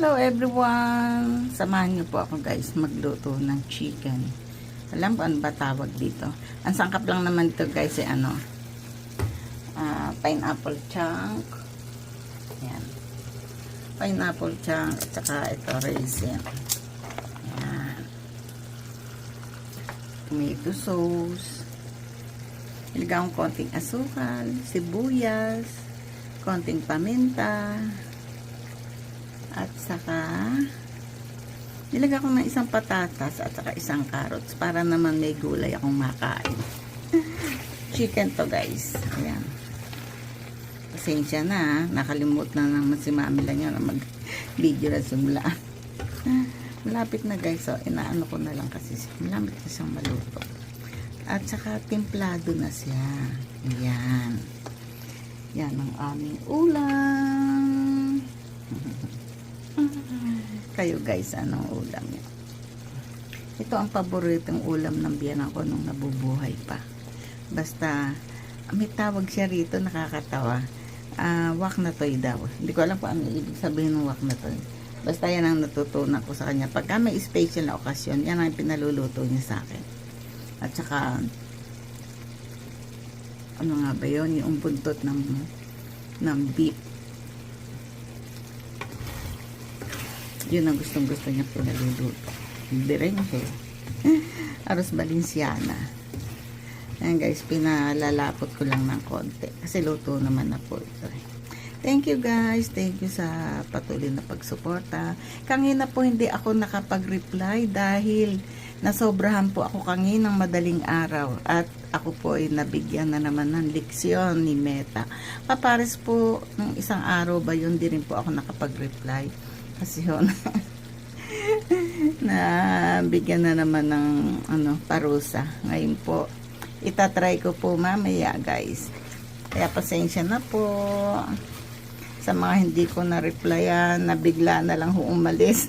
Hello everyone! Samahan niyo po ako guys magluto ng chicken. Alam ko ano ba tawag dito. Ang sangkap lang naman ito guys ay pineapple chunk. Ayan. Pineapple chunk at saka ito raisin. Ayan. Tomato sauce. Ilagay akong konting asukal, sibuyas, konting paminta, at saka nilagay ko ng isang patatas at saka isang carrots para naman may gulay akong makain. Chicken to guys. Ayan. Pasensya na, nakalimutan na naman si Mami lang yun na mag video na simula. Malapit na guys, so inaano ko na lang kasi malapit na siyang maluto. At saka templado na siya. Ayan. Yan ang aming ulam. Kayo guys, anong ulam niyo? Ito ang paboritong ulam ng biyanan ko nung nabubuhay pa. Basta may tawag siya rito, nakakatawa. Wak na toy daw. Hindi ko alam kung ano ibig sabihin ng wak na toy. Basta yan ang natutunan ko sa kanya. Pagka may special na okasyon, yan ang pinaluluto niya sa akin. At saka ano nga ba yun? Yung buntot ng beef. Yun ang gustong-gusto niya pinaluluto. Diretso. Aros Balenciana. Ayan guys, pinalalapot ko lang ng konti. Kasi luto naman na po ito. Thank you guys. Thank you sa patuloy na pagsuporta. Kanina po hindi ako nakapag-reply dahil nasobrahan po ako kaninang madaling araw. At ako po ay nabigyan na naman ng leksyon ni Meta. Kapares po ng isang araw ba yun, di rin po ako nakapag-reply. Kasi yun, nabigyan na naman ng parusa. Ngayon po, itatry ko po mamaya guys. Kaya pasensya na po sa mga hindi ko na-replyan, na bigla na lang umalis.